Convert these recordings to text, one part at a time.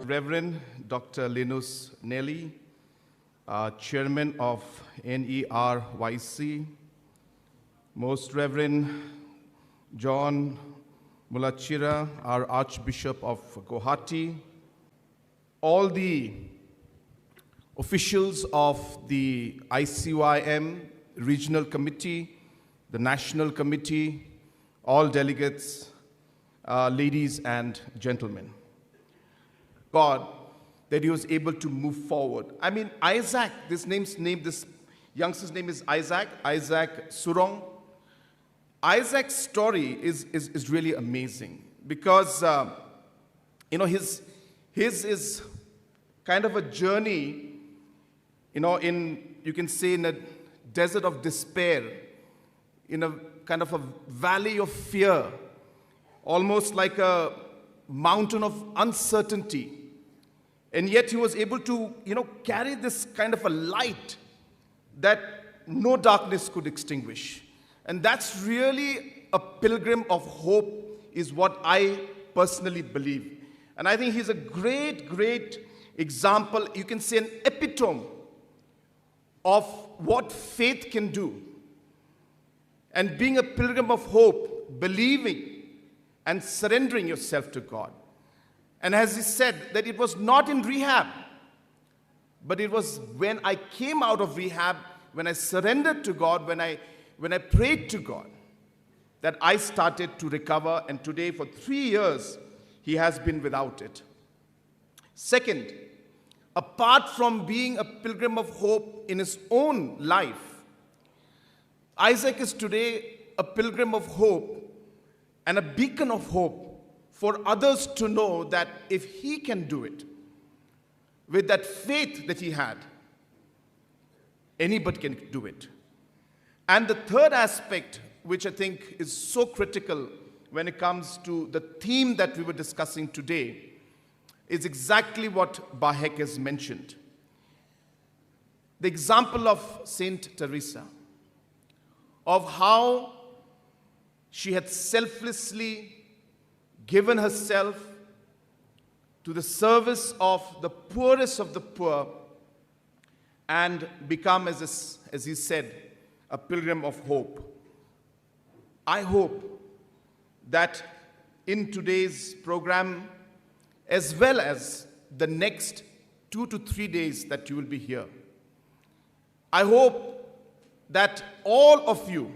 Reverend Dr. Linus Nelly, Chairman of NERYC, Most Reverend John Mulachira, our Archbishop of Guwahati, all the officials of the ICYM Regional Committee, the National Committee, all delegates, ladies and gentlemen. God, that he was able to move forward. I mean, Isaac, this youngster's name is Isaac Surong. Isaac's story is really amazing because, his is kind of a journey, you can say in a desert of despair, in a kind of a valley of fear, almost like a mountain of uncertainty. And yet he was able to, carry this kind of a light that no darkness could extinguish. And that's really a pilgrim of hope is what I personally believe. And I think he's a great, great example, you can say an epitome of what faith can do. And being a pilgrim of hope, believing and surrendering yourself to God. And as he said, that it was not in rehab, but it was when I came out of rehab, when I surrendered to God, when I prayed to God, that I started to recover. And today, for 3 years, he has been without it. Second, apart from being a pilgrim of hope in his own life, Isaac is today a pilgrim of hope and a beacon of hope for others to know that if he can do it, with that faith that he had, anybody can do it. And the third aspect, which I think is so critical when it comes to the theme that we were discussing today, is exactly what Bahek has mentioned. The example of Saint Teresa, of how she had selflessly given herself to the service of the poorest of the poor and become, as he said, a pilgrim of hope. I hope that in today's program, as well as the next 2 to 3 days that you will be here, I hope that all of you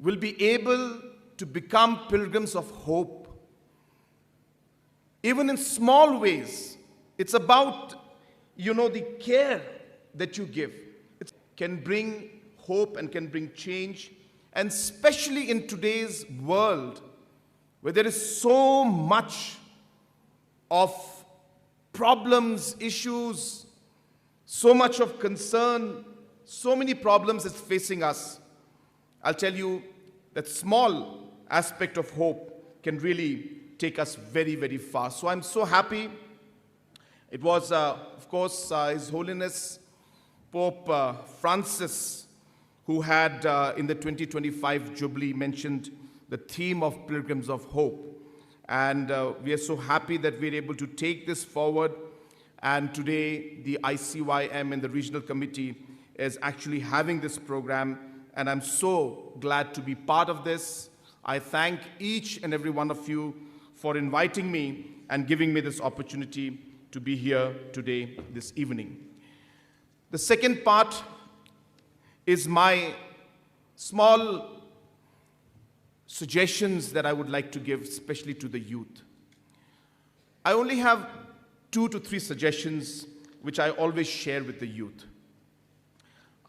will be able to become pilgrims of hope. Even in small ways, it's about, the care that you give. It can bring hope and can bring change. And especially in today's world, where there is so much of problems, issues, so much of concern, so many problems is facing us. I'll tell you that small aspect of hope can really take us very, very far. So I'm so happy. It was, of course, His Holiness Pope Francis who had, in the 2025 Jubilee, mentioned the theme of Pilgrims of Hope. And we are so happy that we're able to take this forward. And today, the ICYM and the Regional Committee is actually having this program. And I'm so glad to be part of this. I thank each and every one of you for inviting me and giving me this opportunity to be here today, this evening. The second part is my small suggestions that I would like to give, especially to the youth. I only have 2 to 3 suggestions which I always share with the youth.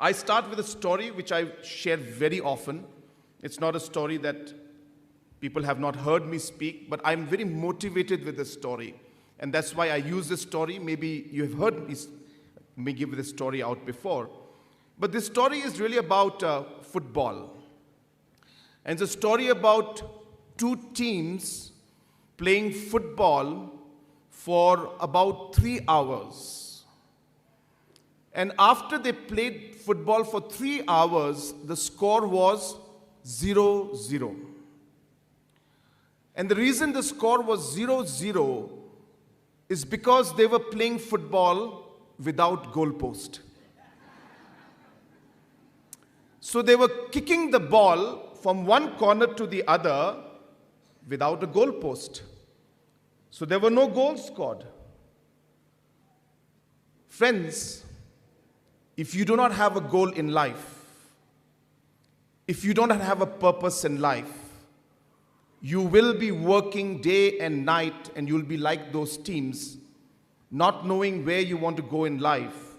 I start with a story which I share very often. It's not a story that people have not heard me speak, but I'm very motivated with this story. And that's why I use this story. Maybe you have heard me give this story out before. But this story is really about football. And it's a story about 2 teams playing football for about 3 hours. And after they played football for 3 hours, the score was 0-0. And the reason the score was 0-0 is because they were playing football without goalpost. So they were kicking the ball from one corner to the other without a goalpost. So there were no goals scored. Friends, if you do not have a goal in life, if you don't have a purpose in life, you will be working day and night, and you'll be like those teams, not knowing where you want to go in life,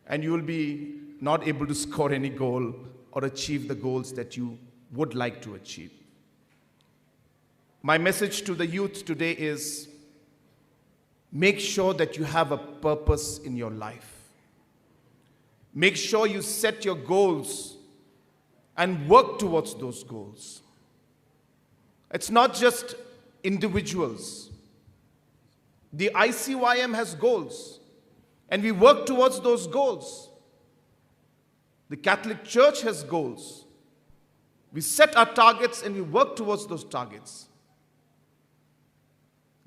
and you will be not able to score any goal or achieve the goals that you would like to achieve. My message to the youth today is, make sure that you have a purpose in your life. Make sure you set your goals and work towards those goals. It's not just individuals. The ICYM has goals, and we work towards those goals. The Catholic Church has goals. We set our targets and we work towards those targets.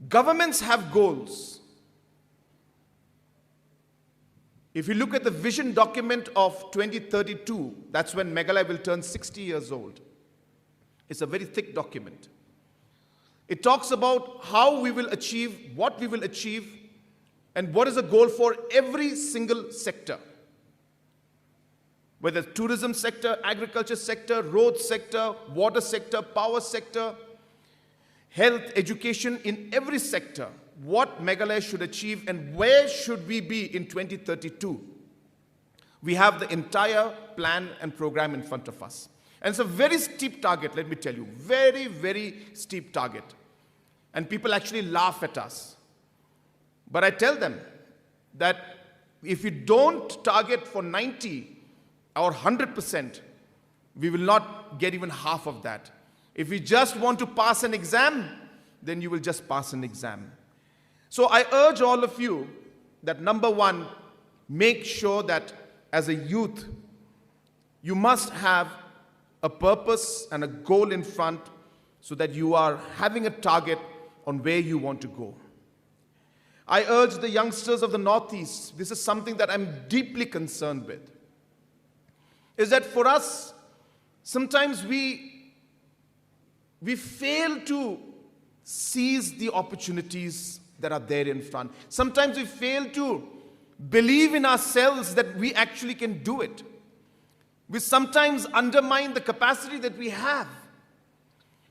Governments have goals. If you look at the vision document of 2032, that's when Meghalaya will turn 60 years old. It's a very thick document. It talks about how we will achieve, what we will achieve, and what is a goal for every single sector. Whether it's tourism sector, agriculture sector, road sector, water sector, power sector, health, education, in every sector, what Meghalaya should achieve and where should we be in 2032. We have the entire plan and program in front of us. And it's a very steep target, let me tell you. Very, very steep target. And people actually laugh at us. But I tell them that if we don't target for 90 or 100%, we will not get even half of that. If we just want to pass an exam, then you will just pass an exam. So I urge all of you that, number one, make sure that as a youth, you must have a purpose and a goal in front so that you are having a target on where you want to go. I urge the youngsters of the Northeast, this is something that I'm deeply concerned with, is that for us, sometimes we fail to seize the opportunities that are there in front. Sometimes we fail to believe in ourselves that we actually can do it. We sometimes undermine the capacity that we have.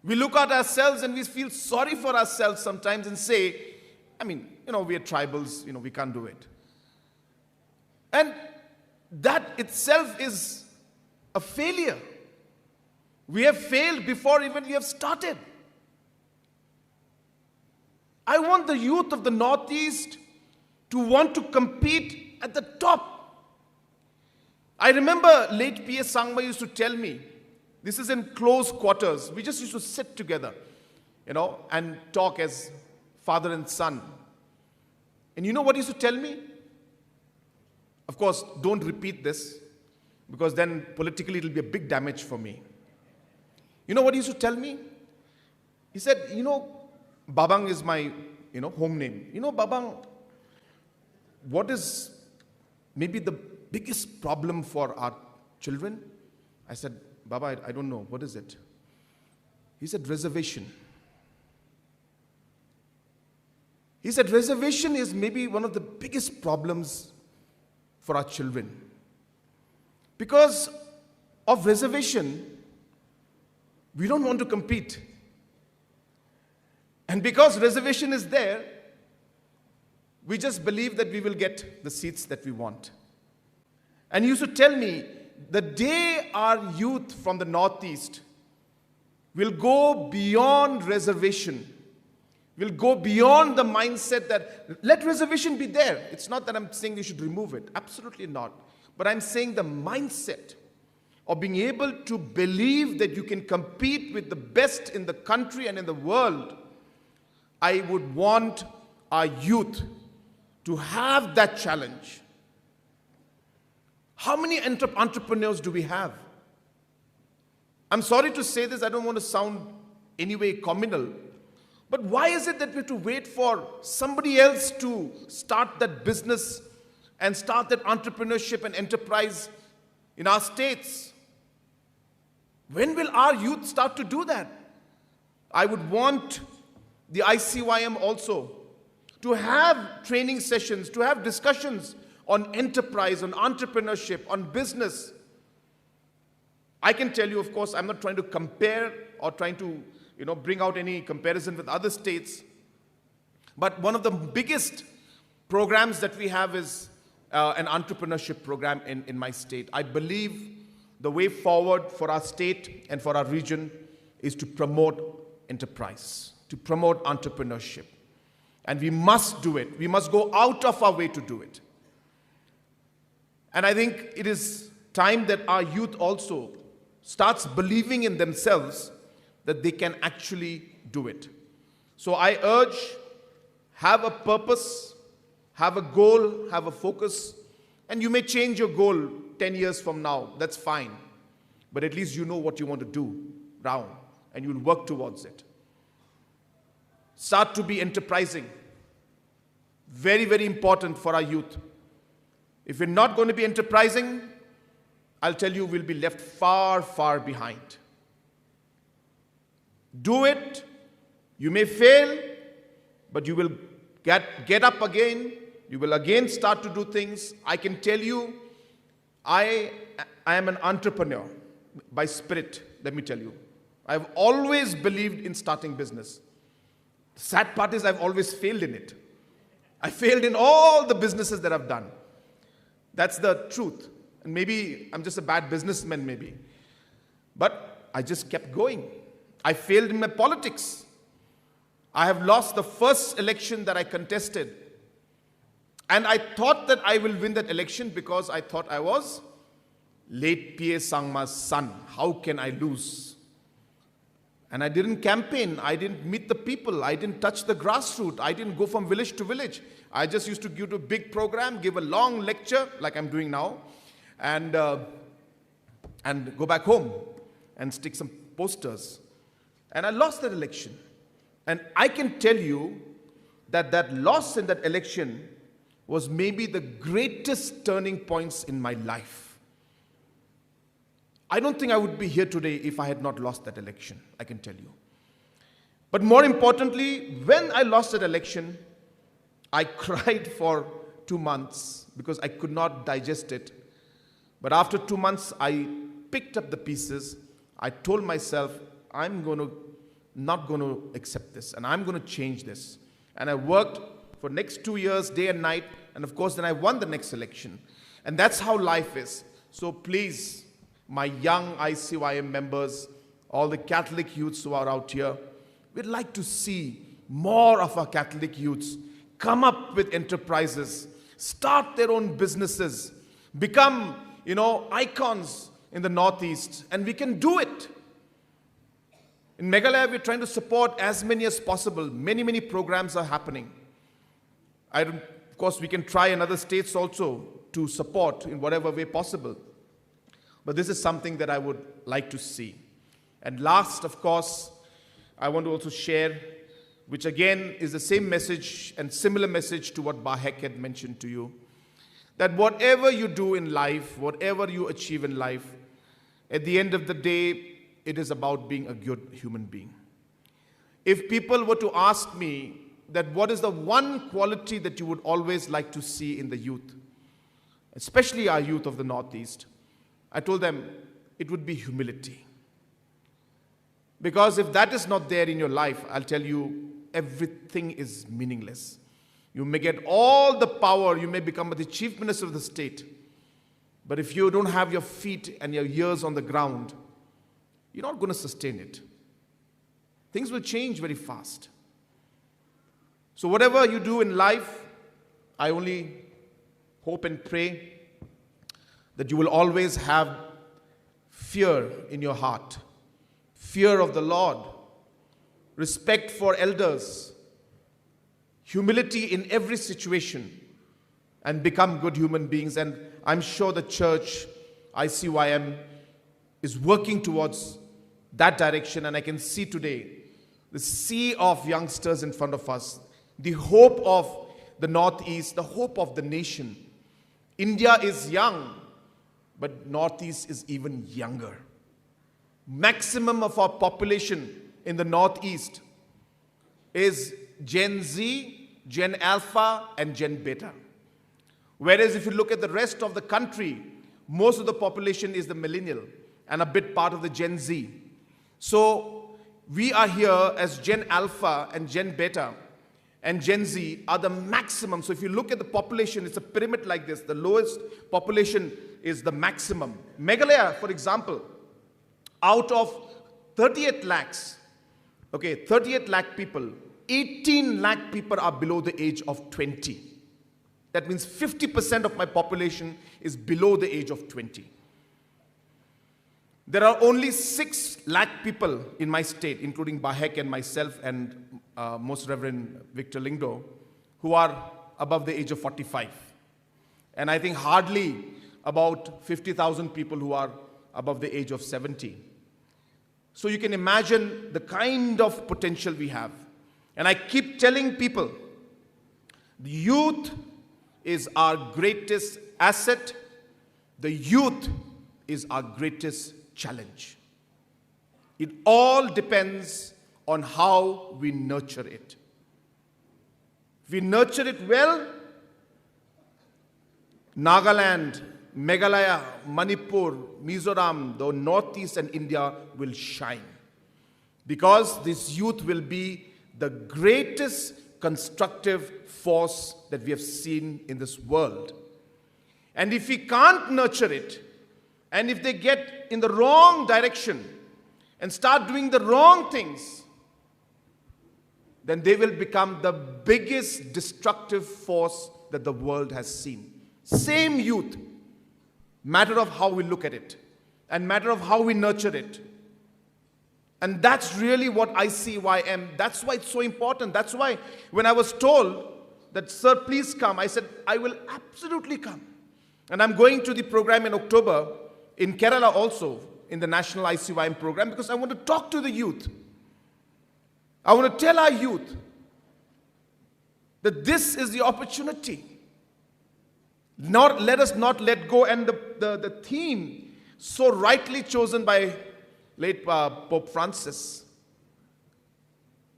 We look at ourselves and we feel sorry for ourselves sometimes and say, we are tribals, we can't do it. And that itself is a failure. We have failed before even we have started. I want the youth of the Northeast to want to compete at the top. I remember late P.S. Sangma used to tell me, this is in close quarters, we just used to sit together, and talk as father and son. And you know what he used to tell me? Of course, don't repeat this, because then politically it will be a big damage for me. You know what he used to tell me? He said, Babang is my, home name. Babang, what is maybe the biggest problem for our children? I said, Baba, I don't know. What is it? He said, reservation. He said, reservation is maybe one of the biggest problems for our children. Because of reservation, we don't want to compete. And because reservation is there, we just believe that we will get the seats that we want. And he used to tell me, the day our youth from the Northeast will go beyond reservation, will go beyond the mindset that let reservation be there. It's not that I'm saying we should remove it. Absolutely not. But I'm saying the mindset of being able to believe that you can compete with the best in the country and in the world. I would want our youth to have that challenge. How many entrepreneurs do we have? I'm sorry to say this, I don't want to sound anyway communal. But why is it that we have to wait for somebody else to start that business and start that entrepreneurship and enterprise in our states? When will our youth start to do that? I would want the ICYM also to have training sessions, to have discussions on enterprise, on entrepreneurship, on business. I can tell you, of course, I'm not trying to compare or trying to bring out any comparison with other states. But one of the biggest programs that we have is an entrepreneurship program in my state. I believe the way forward for our state and for our region is to promote enterprise, to promote entrepreneurship. And we must do it. We must go out of our way to do it. And I think it is time that our youth also starts believing in themselves that they can actually do it. So I urge, have a purpose, have a goal, have a focus, and you may change your goal 10 years from now. That's fine. But at least you know what you want to do now, and you'll work towards it. Start to be enterprising. Very, very important for our youth. If we're not going to be enterprising, I'll tell you, we'll be left far, far behind. Do it. You may fail, but you will get up again. You will again start to do things. I can tell you, I am an entrepreneur by spirit, let me tell you. I've always believed in starting business. The sad part is I've always failed in it. I failed in all the businesses that I've done. That's the truth. And maybe I'm just a bad businessman, maybe. But I just kept going. I failed in my politics. I have lost the first election that I contested. And I thought that I will win that election because I thought I was LIGHT-Tbeh Sangma's son. How can I lose? And I didn't campaign. I didn't meet the people. I didn't touch the grassroots. I didn't go from village to village. I just used to give to a big program, give a long lecture like I'm doing now, and go back home and stick some posters. And I lost that election. And I can tell you that that loss in that election was maybe the greatest turning points in my life. I don't think I would be here today if I had not lost that election, I can tell you. But more importantly, when I lost that election, I cried for 2 months because I could not digest it. But after 2 months, I picked up the pieces. I told myself, I'm not going to accept this, and I'm going to change this. And I worked for next 2 years, day and night, and of course, then I won the next election. And that's how life is. So please, my young ICYM members, all the Catholic youths who are out here, we'd like to see more of our Catholic youths come up with enterprises, start their own businesses, become, icons in the Northeast, and we can do it. In Meghalaya, we're trying to support as many as possible. Many, many programs are happening. Of course, we can try in other states also to support in whatever way possible. But this is something that I would like to see. And last, of course, I want to also share, which again is the same message and similar message to what Bahek had mentioned to you, that whatever you do in life, whatever you achieve in life, at the end of the day, it is about being a good human being. If people were to ask me that what is the one quality that you would always like to see in the youth, especially our youth of the Northeast, I told them it would be humility. Because if that is not there in your life, I'll tell you, everything is meaningless. You may get all the power, you may become the chief minister of the state, but if you don't have your feet and your ears on the ground, you're not going to sustain it. Things will change very fast. So whatever you do in life, I only hope and pray that you will always have fear in your heart, fear of the Lord, respect for elders, humility in every situation, and become good human beings. And I'm sure the church, ICYM, is working towards that direction. And I can see today the sea of youngsters in front of us, the hope of the Northeast, the hope of the nation. India is young, but Northeast is even younger. Maximum of our population in the Northeast is Gen Z, Gen Alpha, and Gen Beta. Whereas if you look at the rest of the country, most of the population is the millennial and a bit part of the Gen Z. So we are here as Gen Alpha and Gen Beta and Gen Z are the maximum. So if you look at the population, it's a pyramid like this. The lowest population is the maximum. Meghalaya, for example, out of 38 lakhs, 38 lakh people, 18 lakh people are below the age of 20. That means 50% of my population is below the age of 20. There are only 6 lakh people in my state, including Bahek and myself and Most Reverend Victor Lingdo, who are above the age of 45. And I think hardly about 50,000 people who are above the age of 70. So you can imagine the kind of potential we have. And I keep telling people, the youth is our greatest asset. The youth is our greatest challenge. It all depends on how we nurture it. If we nurture it well, Nagaland, Meghalaya, Manipur, Mizoram, the Northeast and India will shine. Because this youth will be the greatest constructive force that we have seen in this world. And if we can't nurture it, and if they get in the wrong direction and start doing the wrong things, then they will become the biggest destructive force that the world has seen. Same youth, matter of how we look at it, and matter of how we nurture it. And that's really what ICYM, that's why it's so important. That's why when I was told that, sir, please come, I said, I will absolutely come. And I'm going to the program in October in Kerala also, in the National ICYM program, because I want to talk to the youth. I want to tell our youth that this is the opportunity. Let us not let go. And the theme so rightly chosen by late Pope Francis,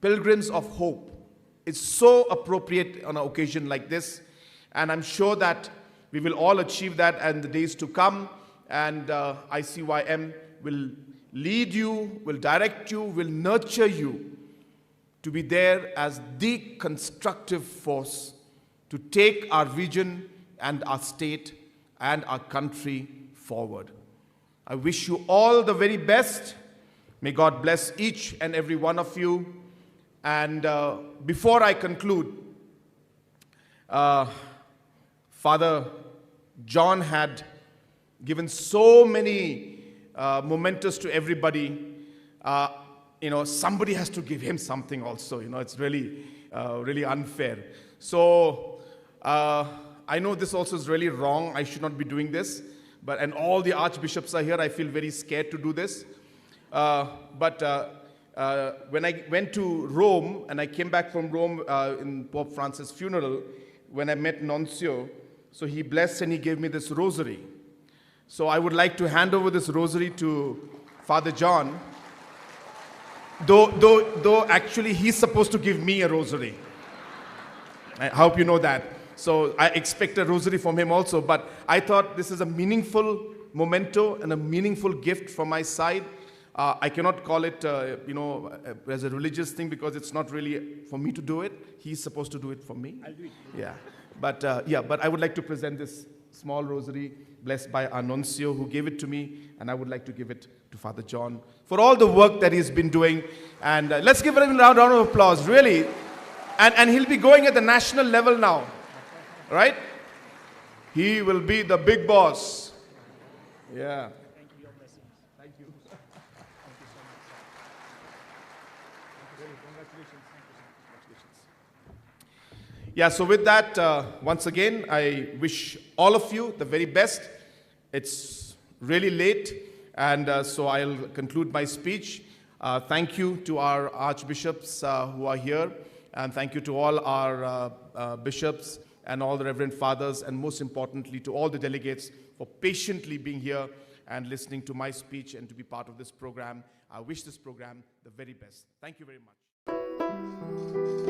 Pilgrims of Hope, is so appropriate on an occasion like this. And I'm sure that we will all achieve that in the days to come. And ICYM will lead you, will direct you, will nurture you to be there as the constructive force to take our region and our state and our country forward. I wish you all the very best. May God bless each and every one of you. And before I conclude, Father John had given so many mementos to everybody. Somebody has to give him something also. It's really, really unfair. So I know this also is really wrong. I should not be doing this. And all the archbishops are here. I feel very scared to do this. When I went to Rome, and I came back from Rome in Pope Francis' funeral, when I met Nuncio, so he blessed and he gave me this rosary. So I would like to hand over this rosary to Father John, though actually he's supposed to give me a rosary. I hope you know that. So I expect a rosary from him also, but I thought this is a meaningful memento and a meaningful gift from my side. I cannot call it, as a religious thing, because it's not really for me to do it. He's supposed to do it for me. I'll do it. Yeah, but I would like to present this small rosary blessed by our nuncio who gave it to me, and I would like to give it to Father John for all the work that he's been doing. And let's give him a round of applause, really. And he'll be going at the national level now, right? He will be the big boss. Yeah. Thank you, your blessings. Thank you. Thank you so much. Congratulations. Yeah, so with that, once again, I wish all of you the very best. It's really late, and so I'll conclude my speech. Thank you to our archbishops who are here, and thank you to all our bishops and all the reverend fathers, and most importantly to all the delegates for patiently being here and listening to my speech and to be part of this program. I wish this program the very best. Thank you very much.